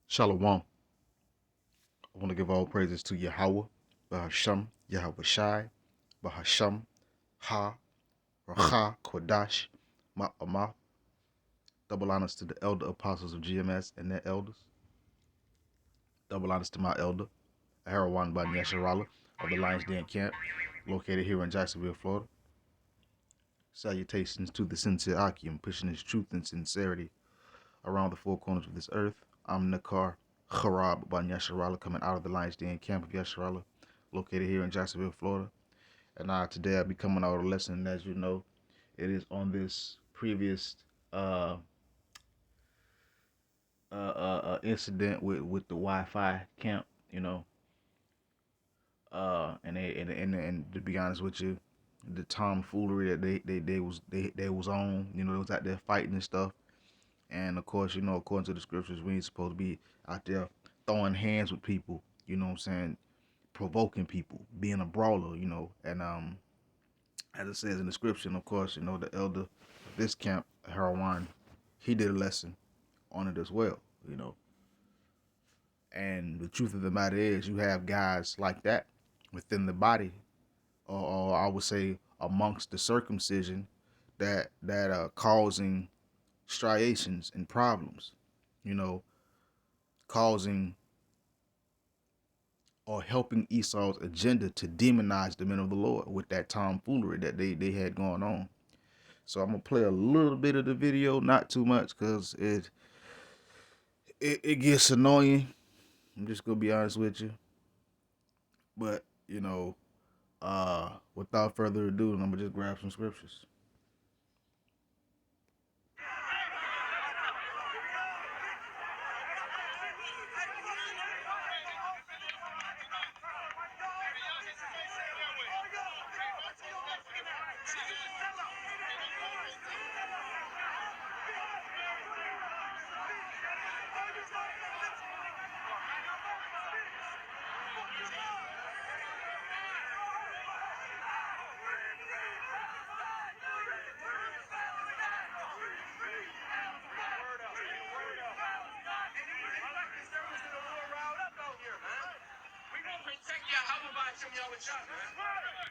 Shalom. I want to give all praises to Yahweh, Bahasham, Yahweh Shai, Bahasham, Ha, Racha, Kodash, Ma'amah. Double honors to the elder apostles of GMS and their elders. Double honors to my elder, Aharawan Ban Yasharala of the Lions Den Camp, located here in Jacksonville, Florida. Salutations to the sincere Akim, pushing his truth and sincerity around the four corners of this earth. I'm Nakar Harab Ban Yasharala, coming out of the Lions Den Camp of Yasharala, located here in Jacksonville, Florida. And today I'll be coming out with a lesson. And as you know, it is on this previous incident with the Wi-Fi camp. And to be honest with you, the tomfoolery that they was on. They was out there fighting and stuff. And of course, according to the scriptures, we ain't supposed to be out there throwing hands with people. You know what I'm saying? Provoking people, being a brawler. And as it says in the scripture, of course, the elder of this camp, Harawan, he did a lesson on it as well. And the truth of the matter is, you have guys like that within the body, or I would say amongst the circumcision, that are causing striations and problems, causing or helping Esau's agenda to demonize the men of the Lord with that tomfoolery that they had going on. So I'm gonna play a little bit of the video, not too much, cause it gets annoying. I'm just gonna be honest with you. But without further ado, I'm gonna just grab some scriptures.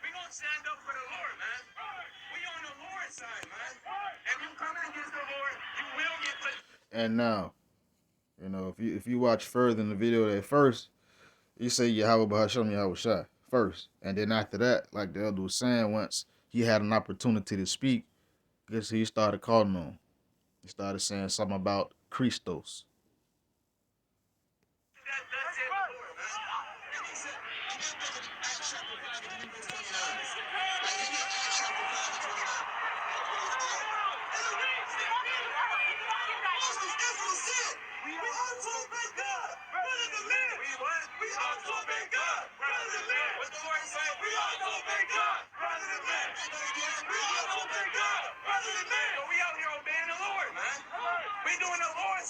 We gonna stand up for the Lord, man. We on the Lord's side, man. If you come against the Lord, you will get the. And now, if you watch further in the video, at first you say Yahweh Bahasham Yahweh Shai first, and then after that, like the elder was saying, once he had an opportunity to speak, guess he started calling on. He started saying something about Christos.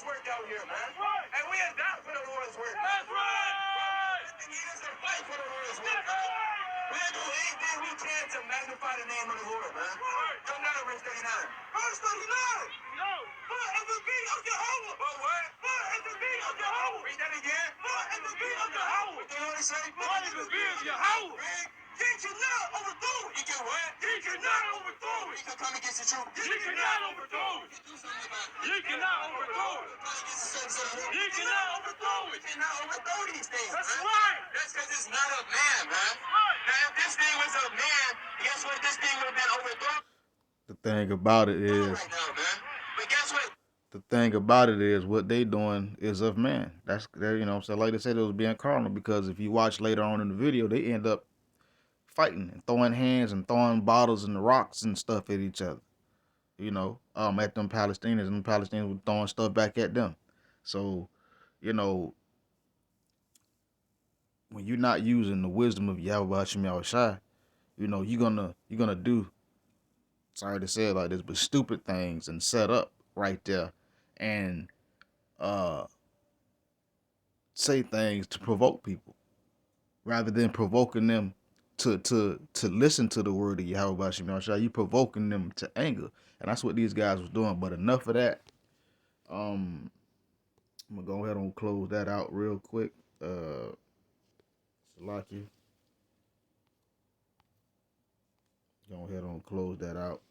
Work out here, man. And we are not for the Lord's work. That's right. And he doesn't fight for the Lord's work. We're going to do anything we can to magnify the name of the Lord, man. Come down to verse 39. Verse 39. No. For at the beat of Jehovah. For what? For at the beat of Jehovah. Read that again. For at the beat of Jehovah. What do you want to say? For at the beat of Jehovah. He cannot overthrow it. He can what? He cannot overthrow it. He can come against the truth. He cannot overthrow it. He cannot overthrow it. He cannot overthrow it. He cannot overthrow these things. That's right. That's because it's not of man, man. Now, if this thing was of man, guess what? This thing would have been overthrown. The thing about it is, right now, man. But guess what? The thing about it is, what they doing is of man. That's so like they said, it was being carnal, because if you watch later on in the video, they end up fighting and throwing hands and throwing bottles and rocks and stuff at each other. At them Palestinians, and the Palestinians were throwing stuff back at them. So, when you're not using the wisdom of Yahweh Hashem Yahweh Shai, you're gonna do, sorry to say it like this, but stupid things and set up right there and say things to provoke people rather than provoking them to listen to the word of Yahweh Hashem Yahweh Shai. You provoking them to anger, and that's what these guys was doing. But enough of that. I'm gonna go ahead and close that out real quick. Salaki, go ahead and close that out.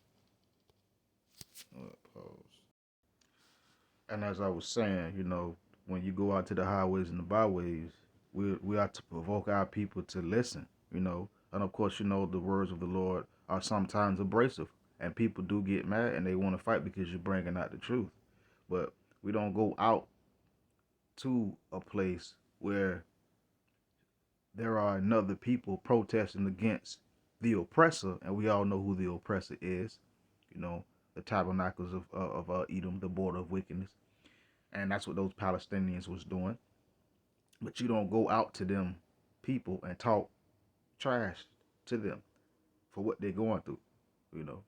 Pause. And as I was saying, when you go out to the highways and the byways, we are to provoke our people to listen. And of course, the words of the Lord are sometimes abrasive, and people do get mad and they want to fight because you're bringing out the truth. But we don't go out to a place where there are another people protesting against the oppressor, and we all know who the oppressor is. You know, the tabernacles of Edom, the border of wickedness, and that's what those Palestinians was doing. But you don't go out to them people and talk trash to them for what they're going through. You know,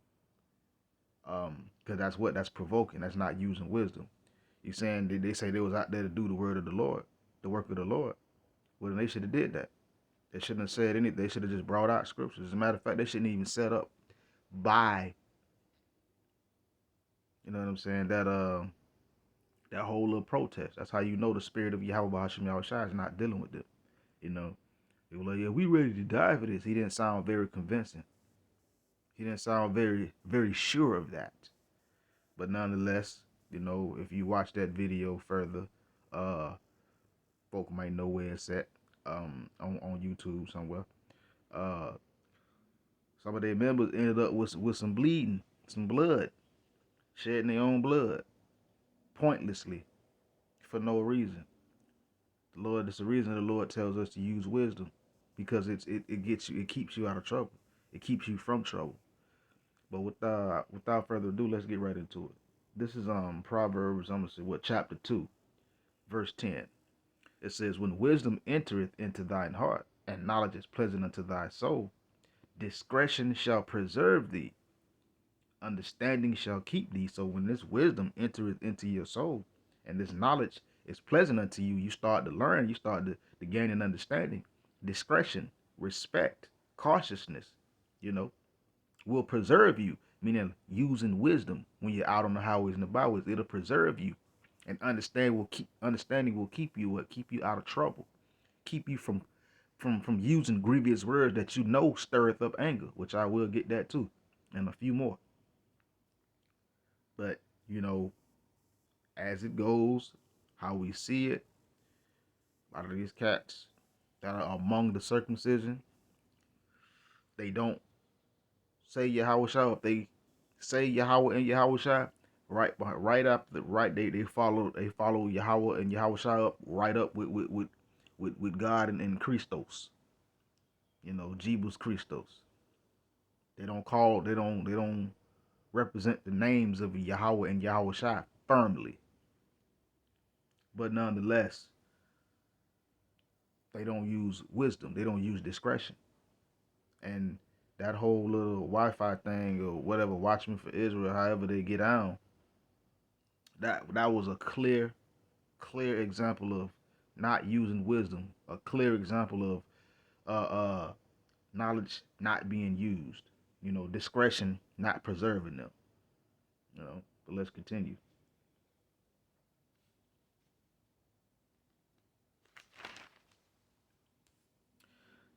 because that's provoking. That's not using wisdom. You saying they say they was out there to do the word of the Lord, the work of the Lord. Well, then they should have did that. They shouldn't have said anything. They should have just brought out scriptures. As a matter of fact, they shouldn't even set up by, you know what I'm saying, that whole little protest. That's how you know the spirit of Yahweh Hashem Yahushua is not dealing with them. You know, they were like, yeah, we ready to die for this. He didn't sound very convincing. He didn't sound very, very sure of that. But nonetheless, if you watch that video further, uh, folk might know where it's at, on YouTube somewhere. Uh, some of their members ended up with some bleeding, some blood, shedding their own blood, pointlessly, for no reason. It's the reason the Lord tells us to use wisdom, because it keeps you out of trouble. It keeps you from trouble. But without further ado, let's get right into it. This is Proverbs, I'm gonna say chapter 2, verse 10. It says, when wisdom entereth into thine heart, and knowledge is pleasant unto thy soul, discretion shall preserve thee, understanding shall keep thee. So when this wisdom entereth into your soul, and this knowledge is pleasant unto you, you start to learn, you start to gain an understanding. Discretion, respect, cautiousness, you know, will preserve you, meaning using wisdom when you're out on the highways and the byways. It'll preserve you. And understanding will keep you out of trouble, keep you from using grievous words that stirreth up anger, which I will get that too, and a few more. But as it goes, how we see it, a lot of these cats that are among the circumcision, they don't say Yahweh Shah. If they say Yahweh and Yahweh Shah, right after they follow Yahweh and Yahweh Shah up right up with God and Christos. Jebus Christos. They don't represent the names of Yahweh and Yahweh Shai firmly. But nonetheless, they don't use wisdom. They don't use discretion. And that whole little Wi-Fi thing or whatever, Watchmen for Israel, however they get on, that was a clear example of not using wisdom. A clear example of knowledge not being used. Discretion not preserving them. But let's continue.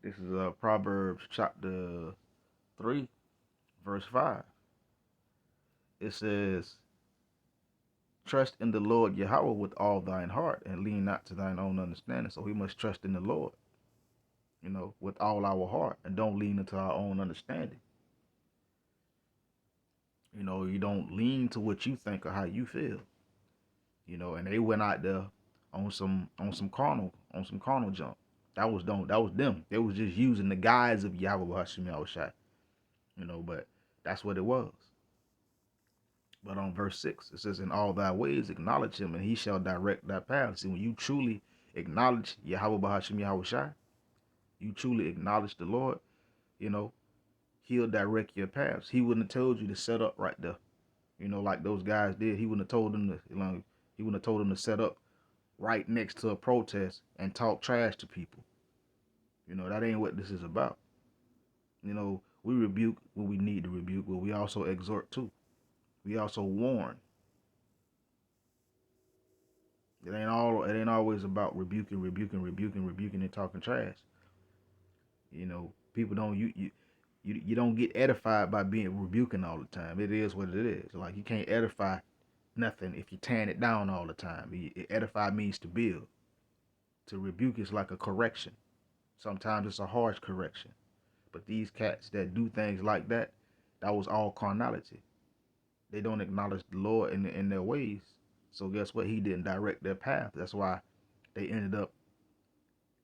This is Proverbs chapter 3, verse 5. It says, trust in the Lord Yahweh with all thine heart and lean not to thine own understanding. So we must trust in the Lord, with all our heart, and don't lean into our own understanding. You don't lean to what you think or how you feel. And they went out there on some carnal jump. That was them. They was just using the guise of Yahweh Hashem Yahushai. But that's what it was. But on verse 6, it says, in all thy ways acknowledge him, and he shall direct thy paths. And when you truly acknowledge Yahweh Hashem Yahushai, you truly acknowledge the Lord, he'll direct your paths. He wouldn't have told you to set up right there, like those guys did. He wouldn't have told them to set up right next to a protest and talk trash to people. That ain't what this is about. We rebuke when we need to rebuke, but we also exhort too. We also warn. It ain't always about rebuking, and talking trash. You know, people don't you don't get edified by being rebuking all the time. It is what it is. Like you can't edify nothing if you're tearing it down all the time. Edify means to build. To rebuke is like a correction. Sometimes it's a harsh correction. But these cats that do things like that, that was all carnality. They don't acknowledge the Lord in their ways. So guess what? He didn't direct their path. That's why they ended up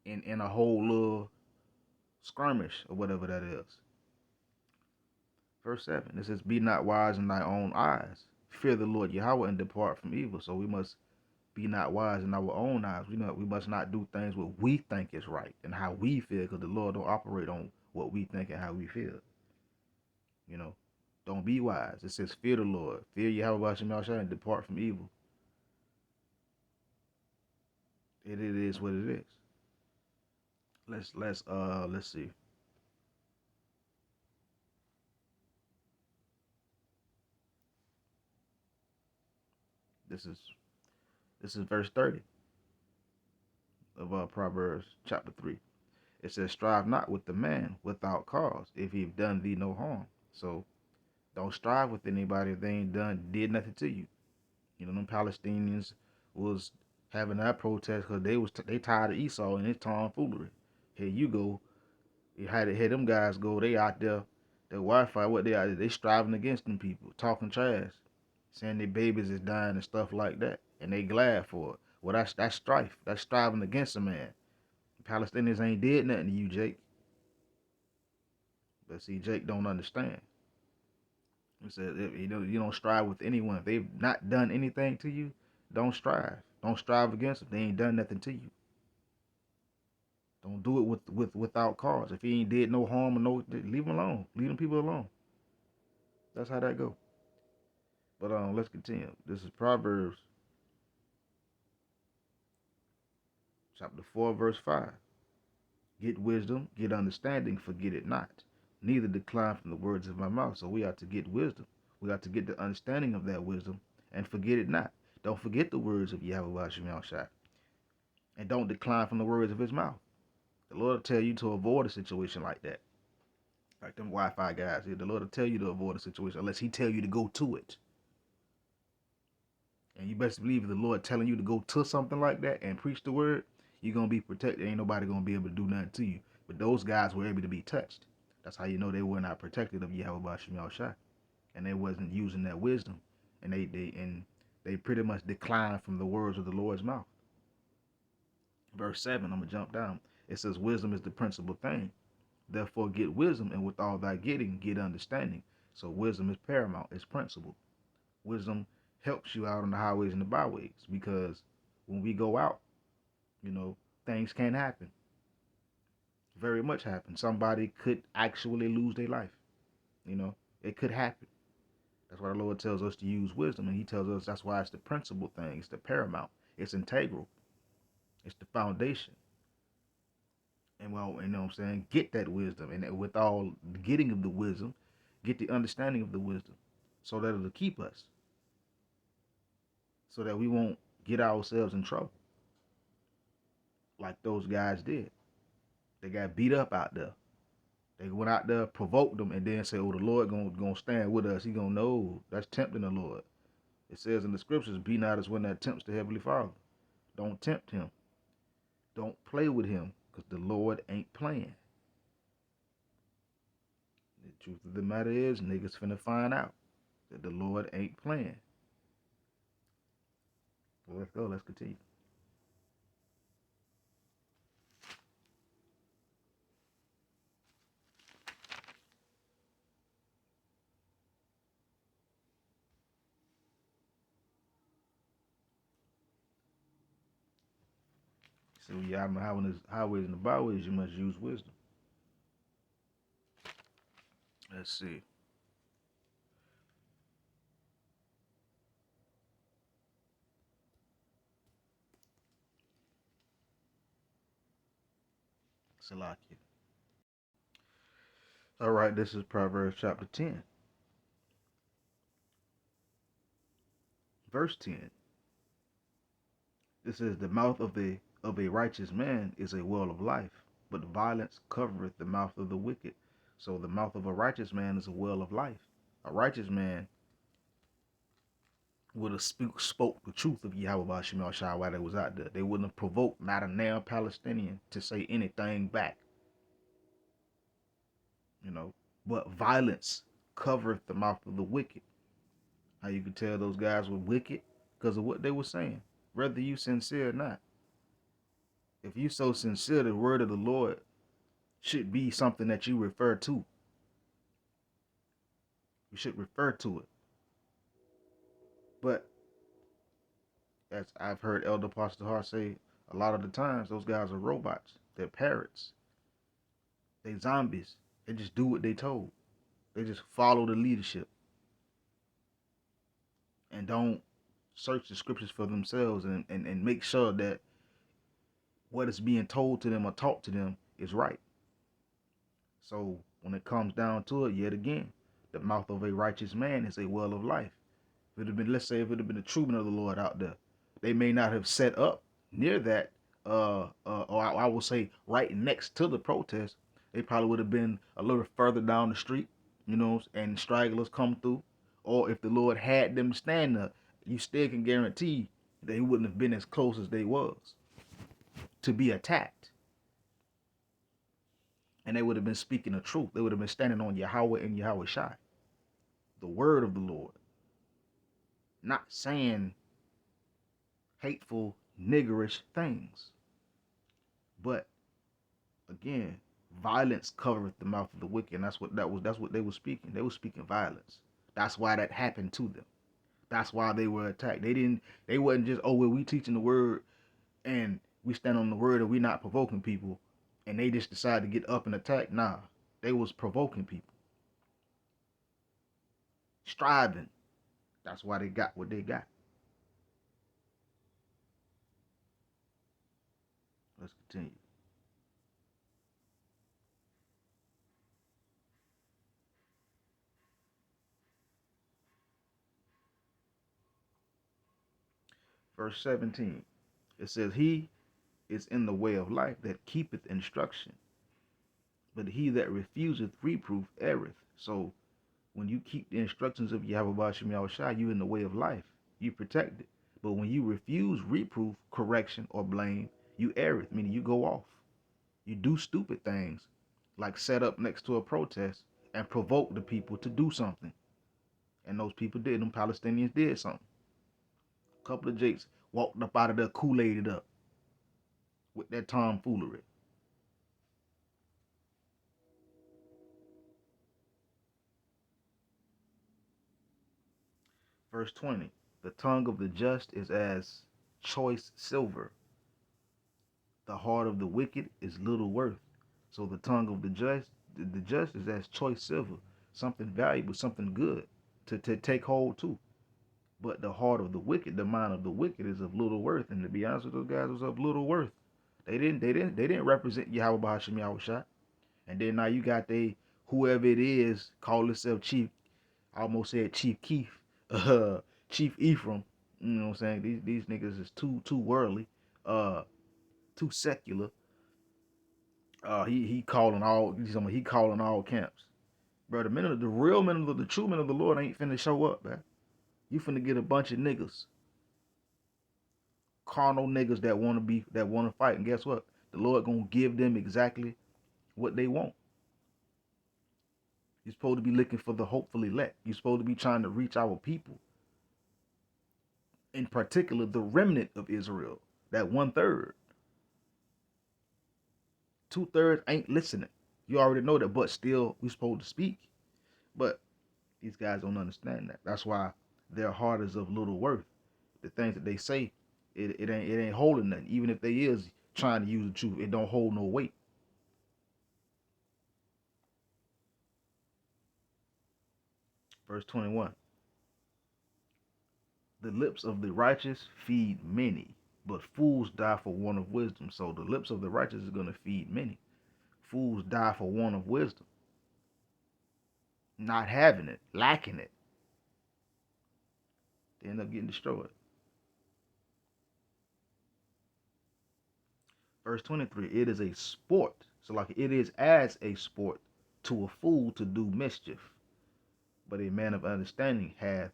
in a whole little skirmish or whatever that is. Verse 7, it says, be not wise in thy own eyes. Fear the Lord Yahweh and depart from evil. So we must be not wise in our own eyes. We must not do things what we think is right and how we feel, because the Lord don't operate on what we think and how we feel. You know, don't be wise. It says, fear the Lord. Fear Yahweh and depart from evil. It is what it is. Let's see. This is verse 30 of Proverbs chapter 3. It says, strive not with the man without cause, if he've done thee no harm. So don't strive with anybody if they ain't did nothing to you. You know, them Palestinians was having that protest because they tired of Esau and his tomfoolery. Here you go. You had them guys go. They out there, their Wi-Fi. What they out there? They striving against them people, talking trash, saying their babies is dying and stuff like that, and they glad for it. Well, that's strife. That's striving against a man. The Palestinians ain't did nothing to you, Jake. But see, Jake don't understand. He said, you don't strive with anyone. If they've not done anything to you, don't strive. Don't strive against them. They ain't done nothing to you. Don't do it without cause. If he ain't did no harm or leave him alone. Leave them people alone. That's how that go. But let's continue. This is Proverbs chapter 4, verse 5. Get wisdom, get understanding, forget it not. Neither decline from the words of my mouth. So we have to get wisdom. We got to get the understanding of that wisdom and forget it not. Don't forget the words of Yahweh Shem Shai. And don't decline from the words of his mouth. The Lord will tell you to avoid a situation like that. Like them Wi-Fi guys here. The Lord will tell you to avoid a situation unless he tell you to go to it. And you best believe if the Lord telling you to go to something like that and preach the word, you're going to be protected. Ain't nobody going to be able to do nothing to you. But those guys were able to be touched. That's how you know they were not protected of Yahweh Shem Shai. And they wasn't using that wisdom. And they pretty much declined from the words of the Lord's mouth. Verse 7, I'm going to jump down. It says, wisdom is the principal thing. Therefore get wisdom, and with all thy getting, get understanding. So wisdom is paramount. It's principle. Wisdom helps you out on the highways and the byways, because when we go out, you know, things can happen. Very much happen. Somebody could actually lose their life. You know, it could happen. That's why the Lord tells us to use wisdom, and he tells us that's why it's the principal thing. It's the paramount. It's integral. It's the foundation. And well, you know what I'm saying? Get that wisdom. And with all the getting of the wisdom, get the understanding of the wisdom so that it'll keep us. So that we won't get ourselves in trouble. Like those guys did. They got beat up out there. They went out there, provoked them, and then say, oh, the Lord gonna stand with us. He gonna know. That's tempting the Lord. It says in the scriptures, be not as one that tempts the Heavenly Father. Don't tempt him. Don't play with him, because the Lord ain't playing. The truth of the matter is, niggas finna find out that the Lord ain't playing. Well, let's go. Let's continue. So y'all know how in the highways and the byways you must use wisdom. Let's see. Salakia. All right, this is Proverbs chapter 10. Verse 10. This is the mouth of a righteous man is a well of life, but violence covereth the mouth of the wicked. So the mouth of a righteous man is a well of life. A righteous man would have spoke the truth of Yahweh Bashim Shai while they was out there. They wouldn't have provoked not a nail Palestinian to say anything back. You know, but violence covereth the mouth of the wicked. How you could tell those guys were wicked? Because of what they were saying. Whether you sincere or not. If you so sincere, the word of the Lord should be something that you refer to. You should refer to it. But as I've heard Elder Pastor Hart say, a lot of the times those guys are robots. They're parrots. They zombies. They just do what they told. They just follow the leadership and don't search the scriptures for themselves and make sure that what is being told to them or taught to them is right. So when it comes down to it, yet again, the mouth of a righteous man is a well of life. If it had been, let's say, if it had been a true man of the Lord out there, they may not have set up near that, or I will say right next to the protest. They probably would have been a little further down the street, you know, and stragglers come through. Or if the Lord had them stand up, you still can guarantee they wouldn't have been as close as they was to be attacked. And they would have been speaking the truth. They would have been standing on Yahweh and Yahweh Shai, the word of the Lord. Not saying hateful, niggerish things. But again, violence covereth the mouth of the wicked. And that's what they were speaking. They were speaking violence. That's why that happened to them. That's why they were attacked. They wasn't just, oh well, we teaching the word and we stand on the word and we not provoking people, and they just decided to get up and attack. Nah. They was provoking people. Striving. That's why they got what they got. Let's continue. Verse 17. It says, he is in the way of life that keepeth instruction, but he that refuseth reproof erreth. So when you keep the instructions of Yahweh Bashim Yahushua, you in the way of life. You protect it. But when you refuse reproof, correction, or blame, you erreth, meaning you go off. You do stupid things, like set up next to a protest and provoke the people to do something. And those people did. Them Palestinians did something. A couple of jakes walked up out of there Kool-Aided up with that tomfoolery. Verse 20. The tongue of the just is as choice silver. The heart of the wicked is little worth. So the tongue of the just is as choice silver, something valuable, something good to take hold to. But the heart of the wicked, the mind of the wicked, is of little worth. And to be honest with those guys, was of little worth. They didn't represent Yahweh Bahashim Yahushua. And then now you got whoever it is call itself Chief. I almost said Chief Keef, Chief Ephraim. You know what I'm saying? These niggas is too worldly, too secular. He calling all camps. Bro, the real men of the true men of the Lord ain't finna show up, man. You finna get a bunch of niggas. Carnal niggas that wanna fight. And guess what? The Lord gonna give them exactly what they want. You're supposed to be looking for the hopeful elect. You're supposed to be trying to reach our people. In particular, the remnant of Israel. That 1/3. 2/3 ain't listening. You already know that, but still we supposed to speak. But these guys don't understand that. That's why their heart is of little worth. The things that they say, it ain't holding nothing. Even if they is trying to use the truth, it don't hold no weight. Verse 21. The lips of the righteous feed many, but fools die for want of wisdom. So the lips of the righteous is going to feed many. Fools die for want of wisdom. Not having it, lacking it. They end up getting destroyed. Verse 23, it is a sport. So like it is as a sport to a fool to do mischief, but a man of understanding hath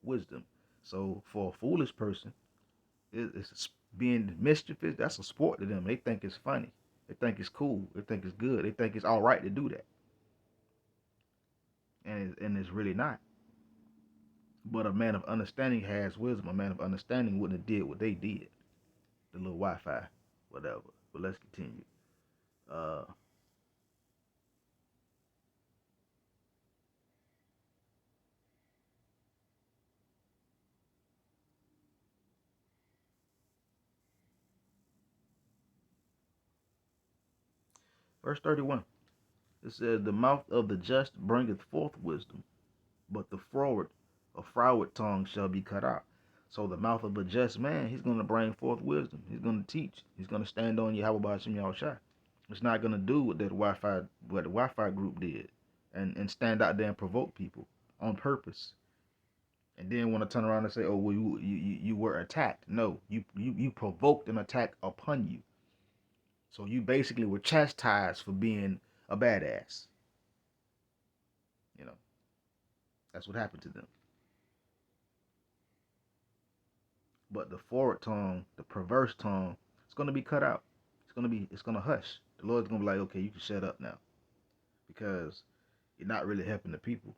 wisdom. So for a foolish person, it's being mischievous. That's a sport to them. They think it's funny. They think it's cool. They think it's good. They think it's all right to do that, and it's really not. But a man of understanding has wisdom. A man of understanding wouldn't have did what they did. The little Wi-Fi, whatever. But let's continue. Uh, verse 31. It says, "The mouth of the just bringeth forth wisdom, but the froward tongue shall be cut out." So the mouth of a just man, he's going to bring forth wisdom. He's going to teach. He's going to stand on Yahweh Hashem Yahushua. It's not going to do what the Wi-Fi group did, and stand out there and provoke people on purpose, and then want to turn around and say, "Oh, well, you were attacked." No, you provoked an attack upon you. So you basically were chastised for being a badass. You know, that's what happened to them. But the forward tongue, the perverse tongue, it's gonna be cut out. It's gonna hush. The Lord's gonna be like, okay, you can shut up now, because you're not really helping the people.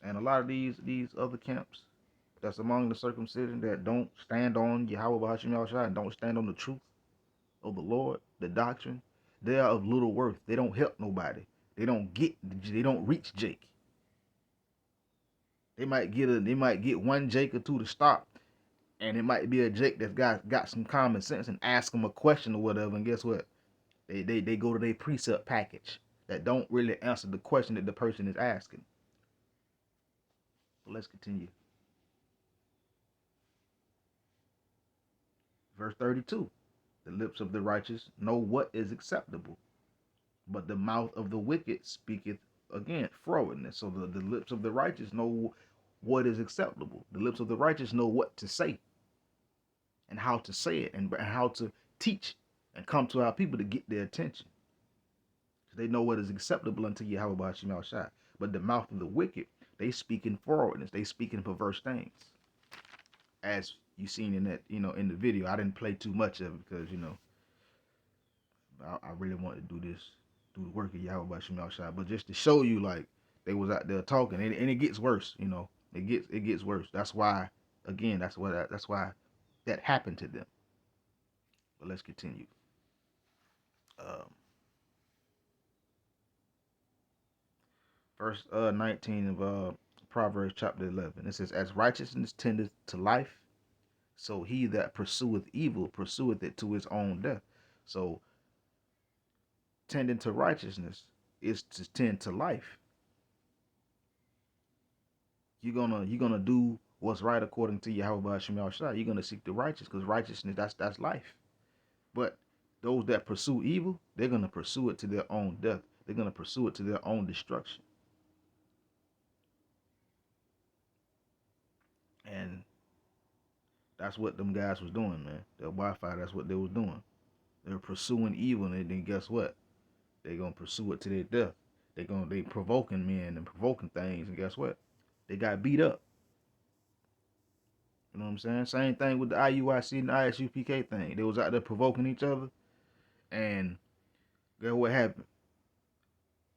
And a lot of these other camps that's among the circumcision that don't stand on Yahweh Bahashim Yahushua and don't stand on the truth of the Lord, the doctrine, they are of little worth. They don't help nobody. They don't reach Jake. They might get one Jake or two to stop, and it might be a Jake that's got some common sense and ask them a question or whatever. And guess what? They go to their precept package that don't really answer the question that the person is asking. But let's continue. Verse 32. The lips of the righteous know what is acceptable, but the mouth of the wicked speaketh again frowardness. So the lips of the righteous know what is acceptable. The lips of the righteous know what to say and how to say it, and how to teach and come to our people to get their attention. They know what is acceptable unto Yahweh B'Hashem Yahushua. But the mouth of the wicked, they speak in forwardness. They speak in perverse things. As you seen in that, in the video. I didn't play too much of it because, I really wanted to do the work of Yahweh B'Hashem Yahushua. But just to show you, like, they was out there talking, and it gets worse. It gets worse. That's why, again, that's why that happened to them. But let's continue. Verse 19 of Proverbs chapter 11. It says, "As righteousness tendeth to life, so he that pursueth evil pursueth it to his own death." So tending to righteousness is to tend to life. You're gonna do what's right according to Yahweh B'Hashem Yahushua. You're gonna seek the righteous, because righteousness, that's life. But those that pursue evil, they're gonna pursue it to their own death. They're gonna pursue it to their own destruction. And that's what them guys was doing, man. Their Wi-Fi, that's what they was doing. They were pursuing evil, and then guess what? They gonna pursue it to their death. They provoking men and provoking things, and guess what? They got beat up. You know what I'm saying? Same thing with the IUIC and the ISUPK thing. They was out there provoking each other, and guess what happened?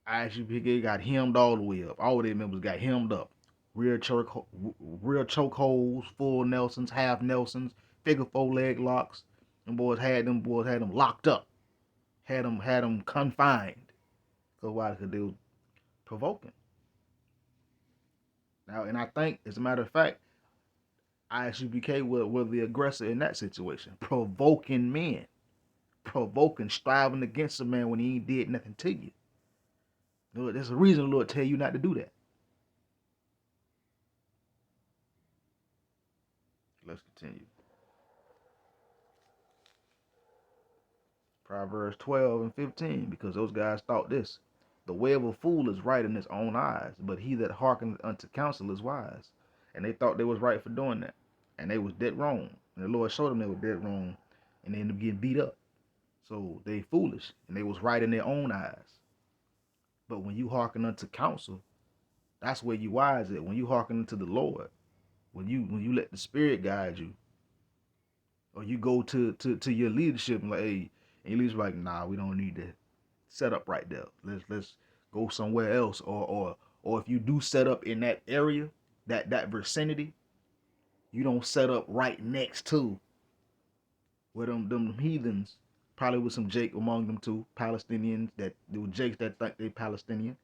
ISUPK got hemmed all the way up. All of their members got hemmed up. Rear chokeholds, full Nelsons, half Nelsons, figure four leg locks. Them boys had them locked up. Had them confined. Cause why? Because they was provoking. Now, and I think, as a matter of fact, ISUPK were the aggressor in that situation. Provoking men. Provoking, striving against a man when he ain't did nothing to you. There's a reason the Lord tell you not to do that. Let's continue. Proverbs 12 and 15, because those guys thought this: "The way of a fool is right in his own eyes, but he that hearkeneth unto counsel is wise." And they thought they was right for doing that. And they was dead wrong. And the Lord showed them they were dead wrong and they end up getting beat up. So they foolish, and they was right in their own eyes. But when you hearken unto counsel, that's where you wise at. When you hearken unto the Lord, when you let the Spirit guide you, or you go to your leadership and like, hey, and your leadership like, nah, we don't need to set up right there. Let's go somewhere else. Or if you do set up in that area, that vicinity, you don't set up right next to where them heathens, probably with some Jake among them too, Palestinians that there were Jakes that think they Palestinian.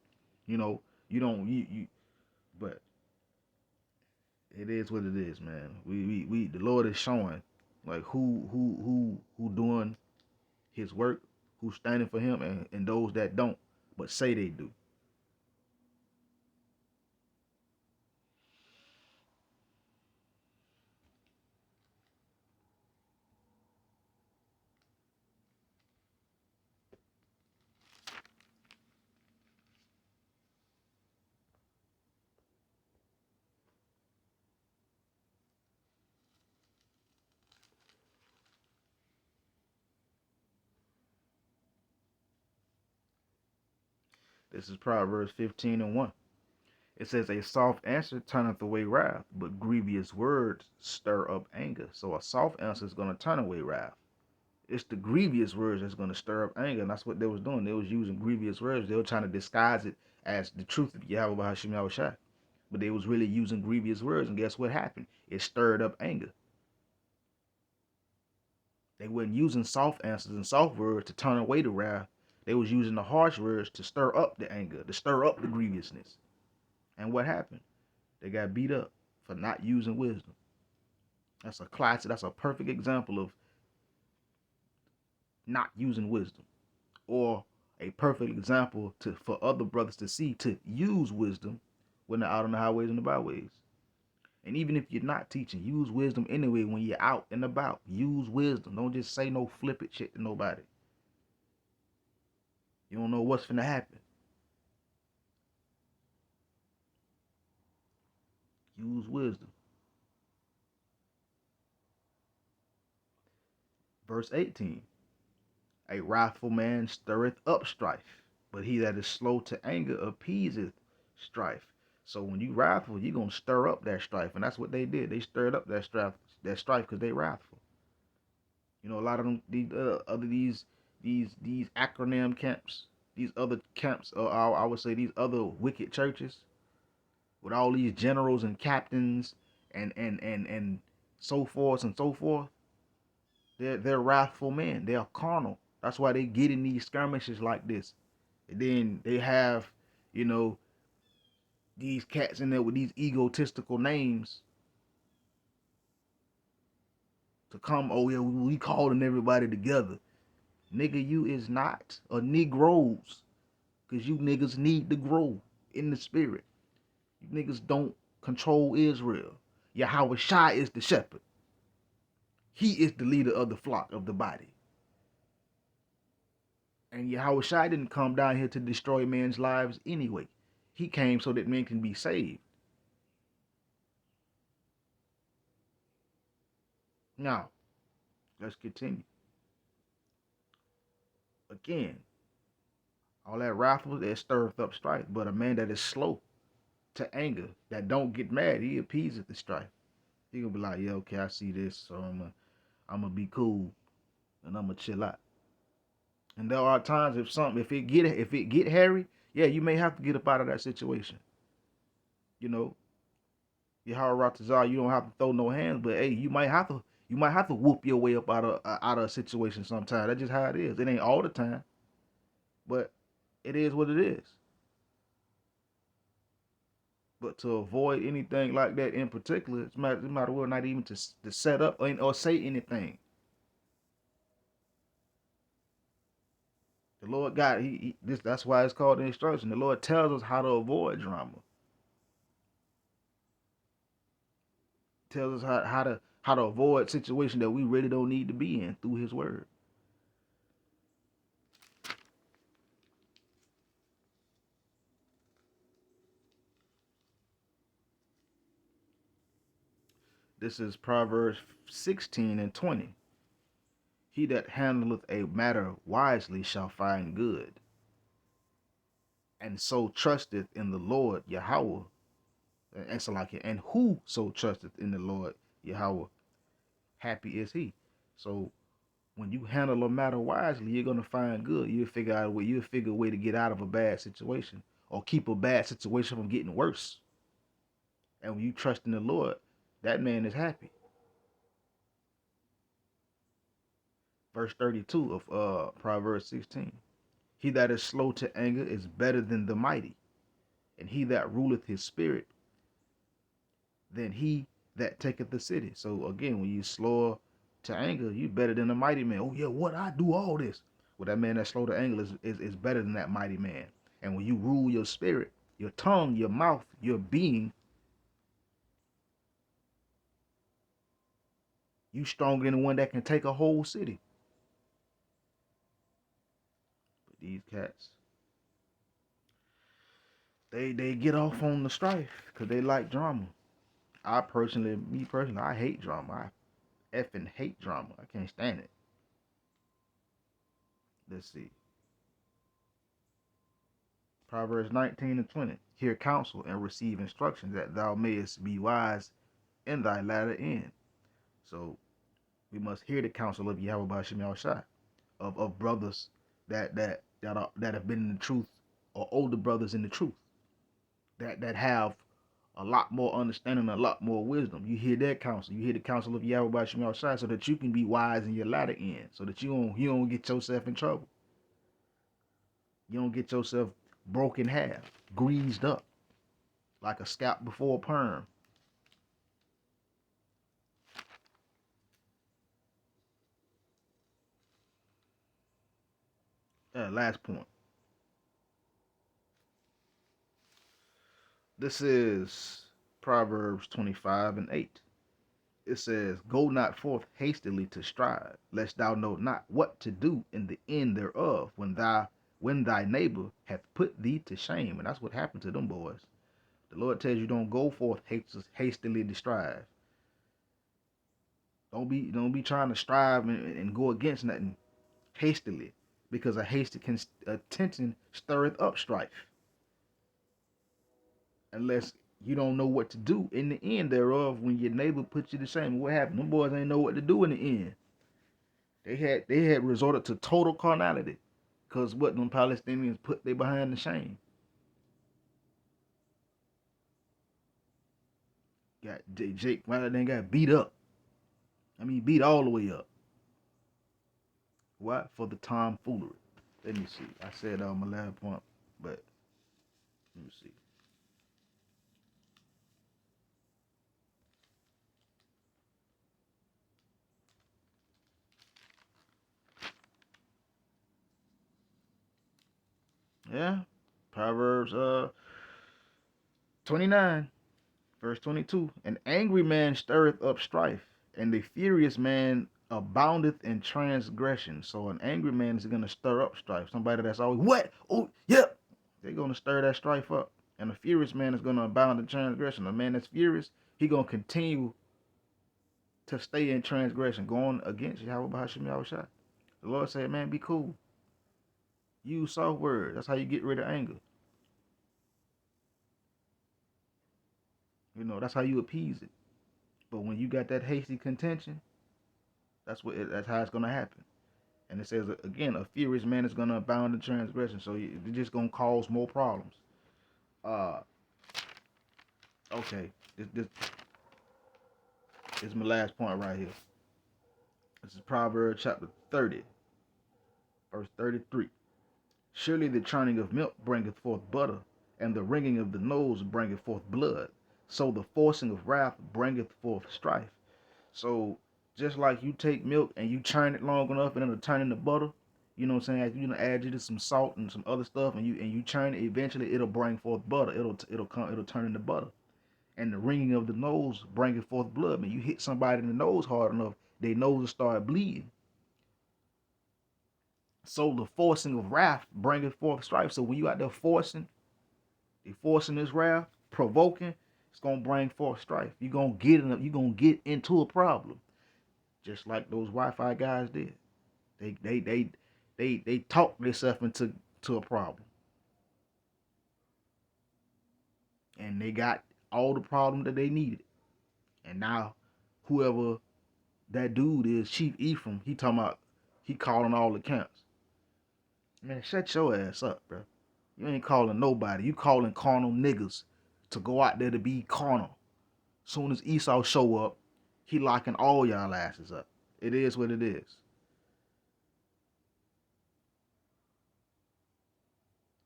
You know, you don't you but it is what it is, man. We the Lord is showing like who doing his work, who's standing for him, and those that don't, but say they do. This is Proverbs 15:1. It says, a soft answer turneth away wrath, but grievous words stir up anger. So a soft answer is going to turn away wrath. It's the grievous words that's going to stir up anger. And that's what they was doing. They was using grievous words. They were trying to disguise it as the truth of Yahweh Bahashim Yahushai. But they was really using grievous words. And guess what happened? It stirred up anger. They weren't using soft answers and soft words to turn away the wrath. They was using the harsh words to stir up the anger, to stir up the grievousness. And what happened? They got beat up for not using wisdom. That's a classic. That's a perfect example of not using wisdom, or a perfect example for other brothers to see to use wisdom when they're out on the highways and the byways. And even if you're not teaching, use wisdom anyway when you're out and about. Use wisdom. Don't just say no flippant shit to nobody. You don't know what's finna happen. Use wisdom. Verse 18. A wrathful man stirreth up strife, but he that is slow to anger appeaseth strife. So when you wrathful, you're gonna stir up that strife, and that's what they did. They stirred up that strife because they wrathful. You know, a lot of them, these acronym camps, these other camps, I would say these other wicked churches with all these generals and captains and so forth and so forth. They're wrathful men. They are carnal. That's why they get in these skirmishes like this. And then they have, you know, these cats in there with these egotistical names to come. Oh yeah, we calling everybody together. Nigga, you is not a Negroes, cause you niggas need to grow in the spirit. You niggas don't control Israel. Yahweh Shai is the shepherd. He is the leader of the flock of the body. And Yahweh Shai didn't come down here to destroy men's lives anyway. He came so that men can be saved. Now, let's continue. Again, all that wrathful, that stirreth up strife. But a man that is slow to anger, that don't get mad, he appeases the strife. He gonna be like, yeah, okay, I see this, so I'm gonna be cool and I'm gonna chill out. And there are times if it get hairy, yeah, you may have to get up out of that situation. You know, Yahweh Ratazar, you don't have to throw no hands, but hey, you might have to whoop your way up out of a situation sometimes. That's just how it is. It ain't all the time, but it is what it is. But to avoid anything like that in particular, it might well not even to set up or say anything. The Lord God, that's why it's called the instruction. The Lord tells us how to avoid drama. Tells us how to avoid situations that we really don't need to be in through His Word. This is Proverbs 16:20. He that handleth a matter wisely shall find good, and so trusteth in the Lord Yahweh. And so like it, and who so trusteth in the Lord Yahweh, happy is he. So when you handle a matter wisely, you're gonna find good. You'll figure out a way. You'll figure a way to get out of a bad situation or keep a bad situation from getting worse. And when you trust in the Lord, that man is happy. Verse 32 of Proverbs 16. He that is slow to anger is better than the mighty, and he that ruleth his spirit than he that taketh the city. So again, when you slow to anger, you better than the mighty man. Oh yeah, what I do all this. Well, that man that's slow to anger is better than that mighty man. And when you rule your spirit, your tongue, your mouth, your being, you stronger than the one that can take a whole city. But these cats, they get off on the strife because they like drama. Me personally, I hate drama. I effing hate drama. I can't stand it. Let's see. Proverbs 19 and 20. Hear counsel and receive instruction that thou mayest be wise in thy latter end. So we must hear the counsel of Yahweh Ba'ashem Yahushua, of brothers that have been in the truth, or older brothers in the truth that have a lot more understanding, a lot more wisdom. You hear their counsel. You hear the counsel of Yahweh Ba'ashem Yahushua, so that you can be wise in your latter end, so that you don't get yourself in trouble. You don't get yourself broke in half, greased up like a scalp before a perm. Last point. This is Proverbs 25 and 8. It says, go not forth hastily to strive, lest thou know not what to do in the end thereof, when thy neighbor hath put thee to shame. And that's what happened to them boys. The Lord tells you, don't go forth hastily to strive. Don't be trying to strive and go against nothing hastily, because a hasty attention stirreth up strife. Unless you don't know what to do in the end thereof, when your neighbor puts you to shame. What happened? Them boys ain't know what to do in the end. They had resorted to total carnality, because what them Palestinians put they behind the shame. Got Jake Wilder got beat up. I mean, beat all the way up. What? For the tomfoolery. Let me see. I said my last point, but let me see. Yeah. Proverbs 29, verse 22. An angry man stirreth up strife, and the furious man aboundeth in transgression. So an angry man is gonna stir up strife. Somebody that's always, what? Oh, yep. They're gonna stir that strife up. And a furious man is gonna abound in transgression. A man that's furious, he gonna continue to stay in transgression, going against Yahweh Ba'ashem Yahushua. The Lord said, man, be cool. Use soft words. That's how you get rid of anger. That's how you appease it. But when you got that hasty contention, that's how it's gonna happen. And it says again, a furious man is gonna abound in transgression. So it's just gonna cause more problems. Okay, this is my last point right here. This is Proverbs chapter 30, verse 33. Surely the churning of milk bringeth forth butter, and the wringing of the nose bringeth forth blood. So the forcing of wrath bringeth forth strife. So just like you take milk and you churn it long enough and it'll turn into butter, you know what I'm saying? You add to some salt and some other stuff, and you churn it. Eventually, it'll bring forth butter. It'll turn into butter. And the wringing of the nose bringeth forth blood. When you hit somebody in the nose hard enough, their nose will start bleeding. So the forcing of wrath bringeth forth strife. So when you out there forcing this wrath, provoking, it's gonna bring forth strife. You're gonna get into a problem, just like those Wi-Fi guys did. They talked themselves into a problem, and they got all the problem that they needed. And now, whoever that dude is, Chief Ephraim, he talking about he calling all the camps. Man, shut your ass up, bro. You ain't calling nobody. You calling carnal niggas to go out there to be carnal. Soon as Esau show up, he locking all y'all asses up. It is what it is.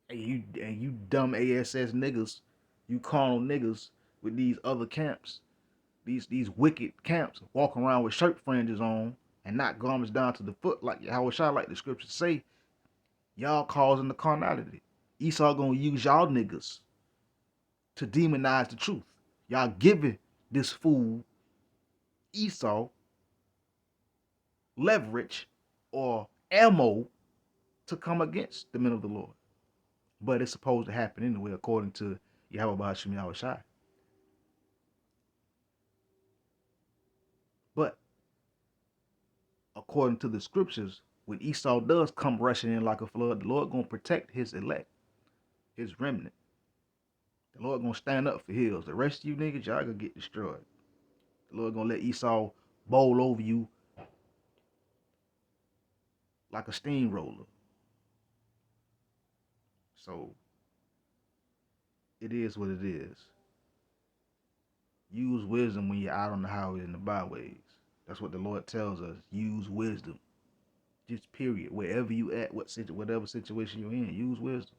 And you dumb ASS niggas, you carnal niggas with these other camps, these wicked camps, walking around with shirt fringes on and not garments down to the foot like Yahushua, like the scriptures say. Y'all causing the carnality. Esau gonna use y'all niggas to demonize the truth. Y'all giving this fool Esau leverage or ammo to come against the men of the Lord. But it's supposed to happen anyway, according to Yahweh Ba'ashim Yahushai. But according to the scriptures, when Esau does come rushing in like a flood, the Lord gonna protect his elect, his remnant. The Lord gonna stand up for his. The rest of you niggas, y'all gonna get destroyed. The Lord gonna let Esau bowl over you like a steamroller. So it is what it is. Use wisdom when you're out on the highways and the byways. That's what the Lord tells us. Use wisdom. Just period. Wherever you at, whatever situation you're in, use wisdom.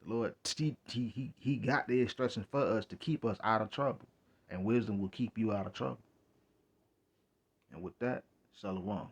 The Lord, he got the instruction for us to keep us out of trouble. And wisdom will keep you out of trouble. And with that, Shalom.